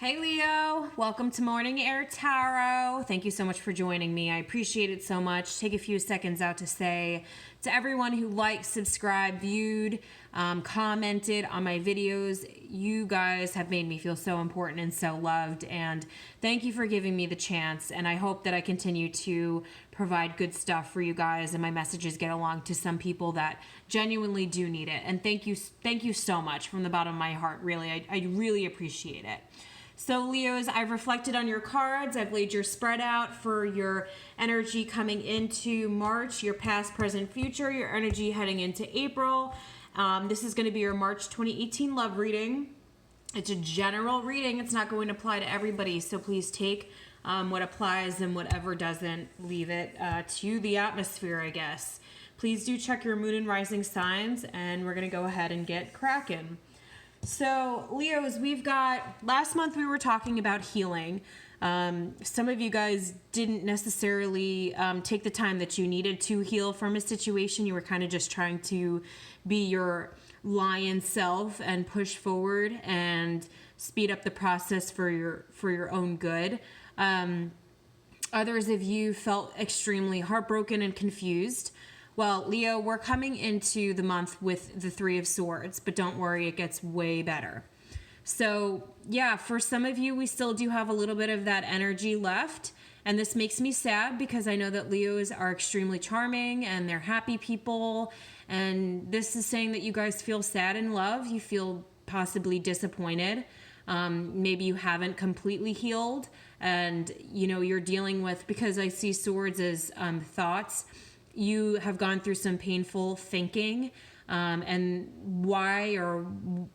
Hey Leo, welcome to Morning Air Tarot. Thank you so much for joining me. I appreciate it so much. Take a few seconds out to say to everyone who liked, subscribed, viewed, commented on my videos, you guys have made me feel so important and so loved, and thank you for giving me the chance, and I hope that I continue to provide good stuff for you guys and my messages get along to some people that genuinely do need it. And thank you so much from the bottom of my heart. Really, I really appreciate it. So Leos, I've reflected on your cards. I've laid your spread out for your energy coming into March, your past, present, future, your energy heading into April. This is going to be your March 2018 love reading. It's a general reading. It's not going to apply to everybody. So please take what applies and whatever doesn't, leave it to the atmosphere, I guess. Please do check your moon and rising signs, and we're going to go ahead and get cracking. So, Leos, we've got, last month we were talking about healing. Some of you guys didn't necessarily take the time that you needed to heal from a situation. You were kind of just trying to be your lion self and push forward and speed up the process for your own good. Others of you felt extremely heartbroken and confused. Well, Leo, we're coming into the month with the Three of Swords, but don't worry, it gets way better. So, yeah, for some of you, we still do have a little bit of that energy left, and this makes me sad because I know that Leos are extremely charming and they're happy people, and this is saying that you guys feel sad in love, you feel possibly disappointed. Maybe you haven't completely healed, and, you know, you're dealing with, because I see swords as thoughts, you have gone through some painful thinking, and why, or,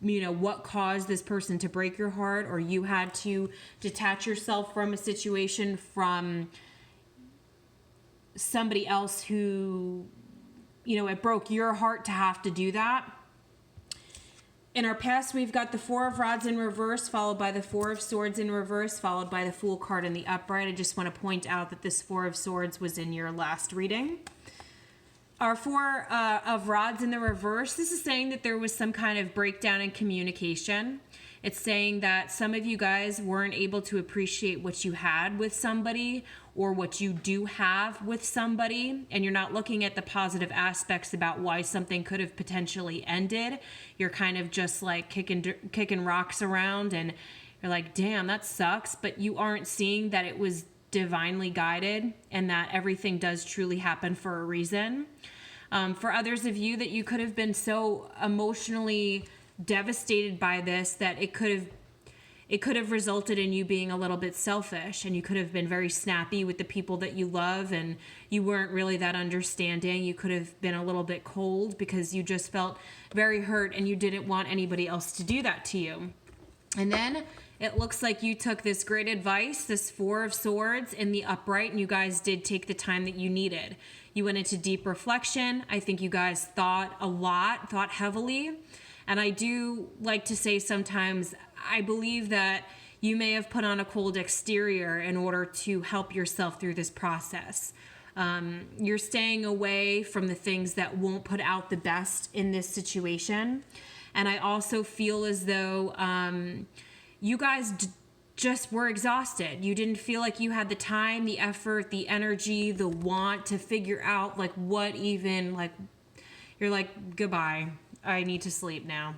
you know, what caused this person to break your heart, or you had to detach yourself from a situation from somebody else who, you know, it broke your heart to have to do that. In our past, we've got the Four of Rods in reverse, followed by the Four of Swords in reverse, followed by the Fool card in the upright. I just want to point out that this Four of Swords was in your last reading. Our Four of Rods in the reverse, this is saying that there was some kind of breakdown in communication. It's saying that some of you guys weren't able to appreciate what you had with somebody or what you do have with somebody, and you're not looking at the positive aspects about why something could have potentially ended. You're kind of just like kicking rocks around, and you're like, damn, that sucks, but you aren't seeing that it was divinely guided and that everything does truly happen for a reason. For others of you, that you could have been so emotionally devastated by this that it could have resulted in you being a little bit selfish, and you could have been very snappy with the people that you love, and you weren't really that understanding. You could have been a little bit cold because you just felt very hurt and you didn't want anybody else to do that to you. And then it looks like you took this great advice, this Four of Swords in the upright, and you guys did take the time that you needed. You went into deep reflection. I think you guys thought a lot, thought heavily. And I do like to say sometimes, I believe that you may have put on a cold exterior in order to help yourself through this process. You're staying away from the things that won't put out the best in this situation. And I also feel as though you guys just were exhausted. You didn't feel like you had the time, the effort, the energy, the want to figure out like what even, like, you're like, goodbye, I need to sleep now.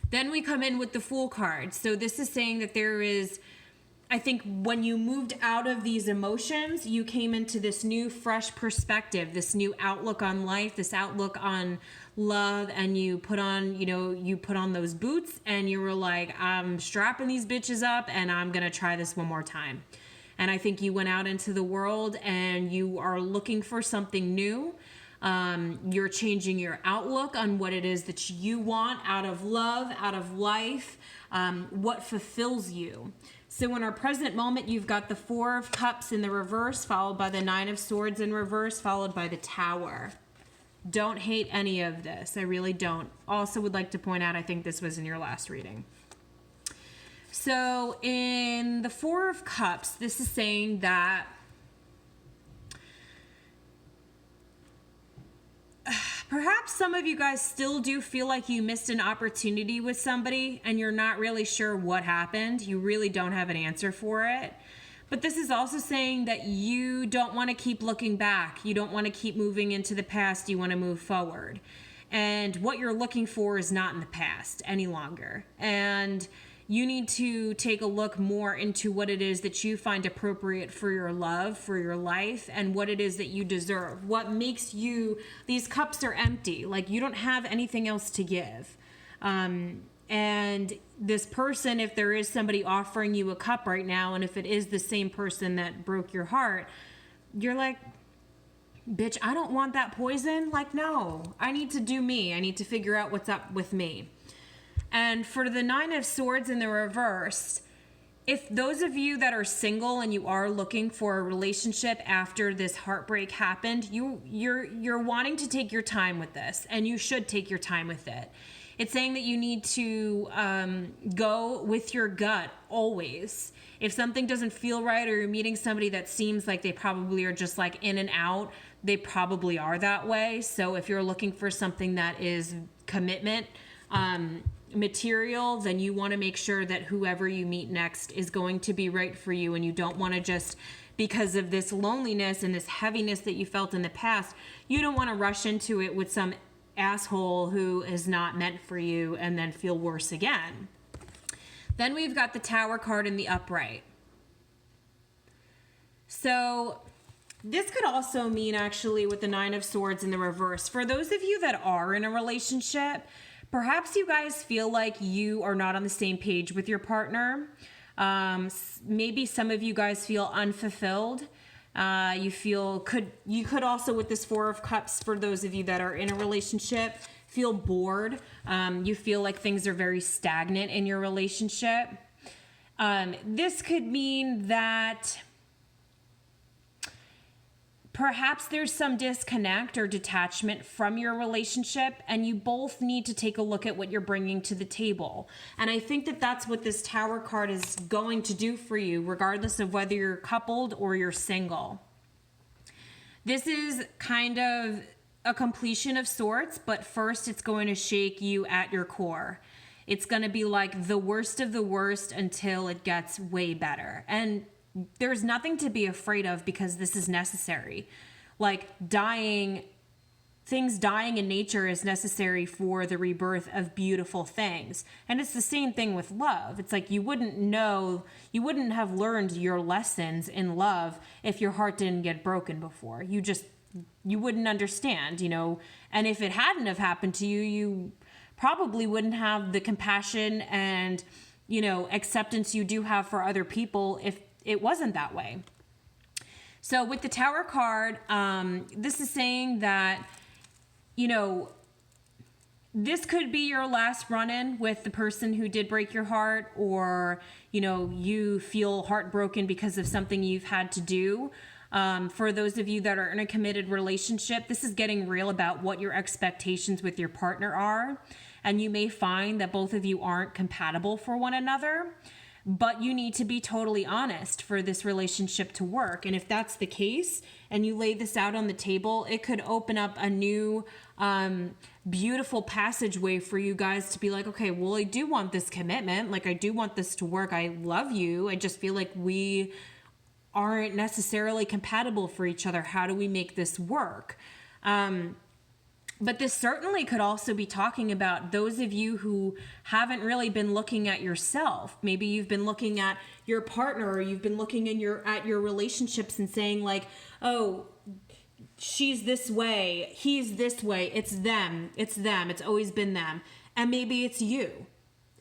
Then we come in with the Fool card. So this is saying that there is, I think when you moved out of these emotions, you came into this new fresh perspective, this new outlook on life, this outlook on love, and you put on, you put on those boots and you were like, I'm strapping these bitches up and I'm going to try this one more time. And I think you went out into the world and you are looking for something new. You're changing your outlook on what it is that you want out of love, out of life, what fulfills you. So in our present moment, you've got the Four of Cups in the reverse, followed by the Nine of Swords in reverse, followed by the Tower. Don't hate any of this. I really don't. Also would like to point out, I think this was in your last reading. So in the Four of Cups, this is saying that perhaps perhaps some of you guys still do feel like you missed an opportunity with somebody and you're not really sure what happened. You really don't have an answer for it. But this is also saying that you don't want to keep looking back. You don't want to keep moving into the past. You want to move forward. And what you're looking for is not in the past any longer. And you need to take a look more into what it is that you find appropriate for your love, for your life, and what it is that you deserve. What makes you, these cups are empty. Like, you don't have anything else to give. And this person, if there is somebody offering you a cup right now, and if it is the same person that broke your heart, you're like, bitch, I don't want that poison. Like, no, I need to do me. I need to figure out what's up with me. And for the Nine of Swords in the reverse, if those of you that are single and you are looking for a relationship after this heartbreak happened, you're wanting to take your time with this, and you should take your time with it. It's saying that you need to go with your gut always. If something doesn't feel right, or you're meeting somebody that seems like they probably are just like in and out, they probably are that way. So if you're looking for something that is commitment material, then you want to make sure that whoever you meet next is going to be right for you, and you don't want to just, because of this loneliness and this heaviness that you felt in the past, you don't want to rush into it with some asshole who is not meant for you and then feel worse again. Then we've got the Tower card in the upright. So this could also mean, actually, with the Nine of Swords in the reverse, for those of you that are in a relationship, perhaps you guys feel like you are not on the same page with your partner. Maybe some of you guys feel unfulfilled. You could also, with this Four of Cups, for those of you that are in a relationship, feel bored. You feel like things are very stagnant in your relationship. This could mean that perhaps there's some disconnect or detachment from your relationship, and you both need to take a look at what you're bringing to the table. And I think that that's what this Tower card is going to do for you, regardless of whether you're coupled or you're single. This is kind of a completion of sorts, but first it's going to shake you at your core. It's going to be like the worst of the worst until it gets way better. And there's nothing to be afraid of, because this is necessary. Like, things dying in nature is necessary for the rebirth of beautiful things. And it's the same thing with love. It's like you wouldn't have learned your lessons in love if your heart didn't get broken before. You wouldn't understand, and if it hadn't have happened to you, you probably wouldn't have the compassion and, acceptance you do have for other people if it wasn't that way. So with the Tower card, this is saying that, this could be your last run-in with the person who did break your heart, or, you feel heartbroken because of something you've had to do. For those of you that are in a committed relationship, this is getting real about what your expectations with your partner are. And you may find that both of you aren't compatible for one another. But you need to be totally honest for this relationship to work. And if that's the case, and you lay this out on the table, it could open up a new, beautiful passageway for you guys to be like, okay, well, I do want this commitment. Like, I do want this to work. I love you. I just feel like we aren't necessarily compatible for each other. How do we make this work? But this certainly could also be talking about those of you who haven't really been looking at yourself. Maybe you've been looking at your partner, or you've been looking at your relationships and saying like, oh, she's this way, he's this way, it's them, it's always been them. And maybe it's you.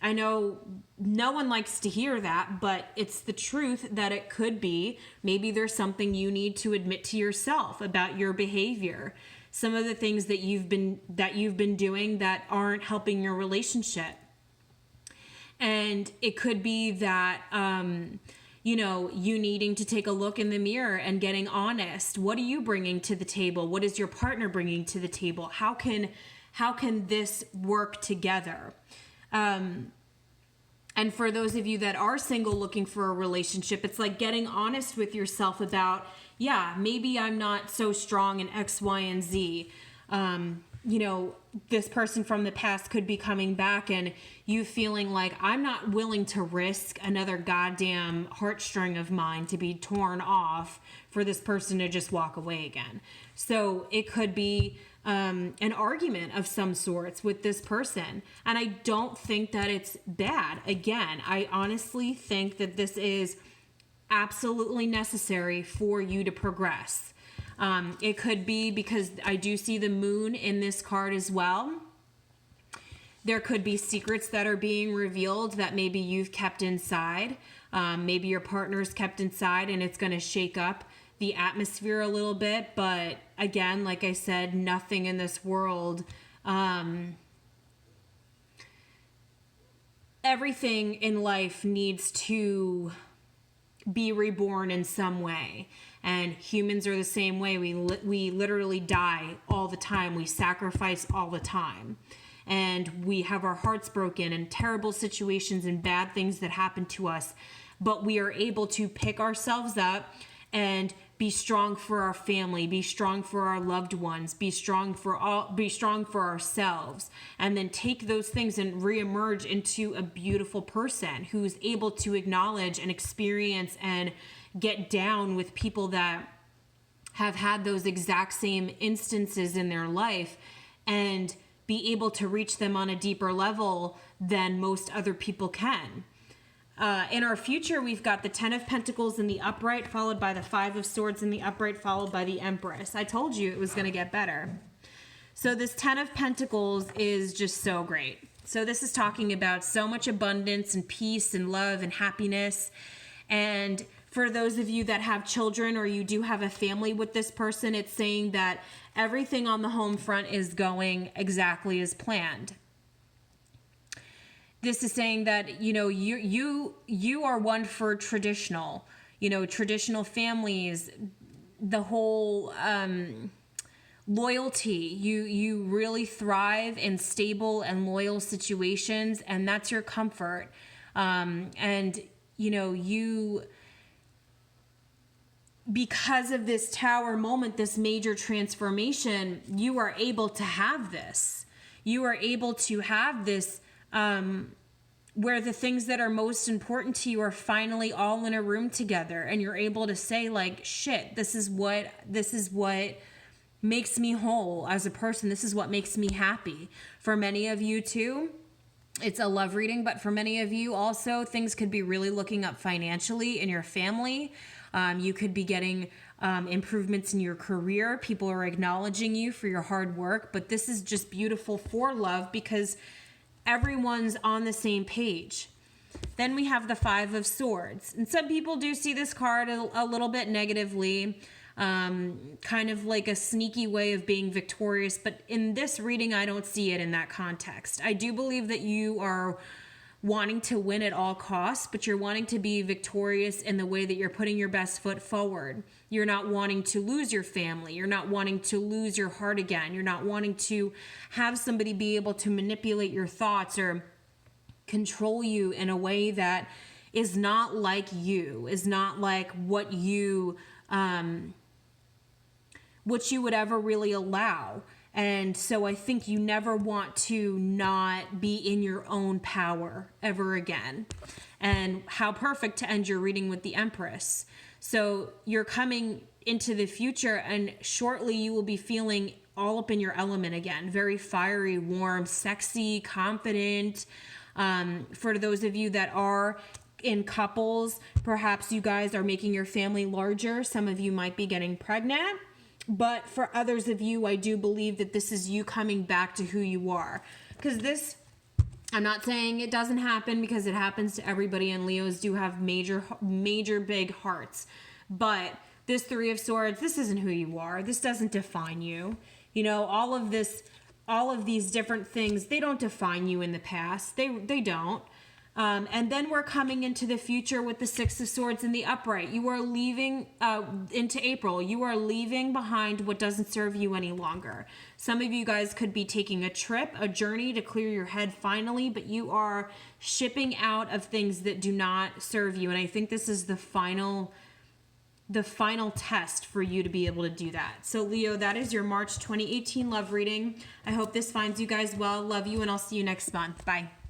I know no one likes to hear that, but it's the truth that it could be. Maybe there's something you need to admit to yourself about your behavior. Some of the things that you've been doing that aren't helping your relationship. And it could be that, you needing to take a look in the mirror and getting honest. What are you bringing to the table? What is your partner bringing to the table? How can this work together? And for those of you that are single looking for a relationship, it's like getting honest with yourself about, yeah, maybe I'm not so strong in X, Y, and Z. this person from the past could be coming back and you feeling like, I'm not willing to risk another goddamn heartstring of mine to be torn off for this person to just walk away again. So it could be an argument of some sorts with this person. And I don't think that it's bad. Again, I honestly think that this is absolutely necessary for you to progress. It could be because I do see the moon in this card as well. There could be secrets that are being revealed that maybe you've kept inside. Maybe your partner's kept inside and it's going to shake up the atmosphere a little bit. But again, like I said, nothing in this world, everything in life needs to be reborn in some way. And humans are the same way. We literally die all the time. We sacrifice all the time. And we have our hearts broken and terrible situations and bad things that happen to us. But we are able to pick ourselves up and be strong for our family, be strong for our loved ones, be strong for ourselves, and then take those things and reemerge into a beautiful person who's able to acknowledge and experience and get down with people that have had those exact same instances in their life and be able to reach them on a deeper level than most other people can. In our future, we've got the 10 of Pentacles in the upright, followed by the 5 of Swords in the upright, followed by the Empress. I told you it was going to get better. So this 10 of Pentacles is just so great. So this is talking about so much abundance and peace and love and happiness. And for those of you that have children or you do have a family with this person, it's saying that everything on the home front is going exactly as planned. This is saying that, you are one for traditional families, the whole loyalty. You really thrive in stable and loyal situations, and that's your comfort. Because of this Tower moment, this major transformation, you are able to have this. You are able to have this where the things that are most important to you are finally all in a room together, and you're able to say, like, shit, this is what makes me whole as a person. This is what makes me happy. For many of you too, it's a love reading, but for many of you also, things could be really looking up financially in your family. You could be getting improvements in your career. People are acknowledging you for your hard work, but this is just beautiful for love because everyone's on the same page. Then we have the 5 of Swords. And some people do see this card a little bit negatively, kind of like a sneaky way of being victorious. But in this reading, I don't see it in that context. I do believe that you are wanting to win at all costs, but you're wanting to be victorious in the way that you're putting your best foot forward. You're not wanting to lose your family. You're not wanting to lose your heart again. You're not wanting to have somebody be able to manipulate your thoughts or control you in a way that is not like you, is not like what you would ever really allow. And so I think you never want to not be in your own power ever again. And how perfect to end your reading with the Empress. So you're coming into the future, and shortly you will be feeling all up in your element again. Very fiery, warm, sexy, confident. For those of you that are in couples, perhaps you guys are making your family larger. Some of you might be getting pregnant. But for others of you, I do believe that this is you coming back to who you are. Because this, I'm not saying it doesn't happen, because it happens to everybody, and Leos do have major big hearts. But this 3 of Swords, this isn't who you are. This doesn't define you. All of these different things, they don't define you in the past. They don't. And then we're coming into the future with the 6 of Swords in the upright. You are leaving into April. You are leaving behind what doesn't serve you any longer. Some of you guys could be taking a trip, a journey to clear your head finally, but you are shipping out of things that do not serve you. And I think this is the final the final test for you to be able to do that. So Leo, that is your March 2018 love reading. I hope this finds you guys well. Love you, and I'll see you next month. Bye.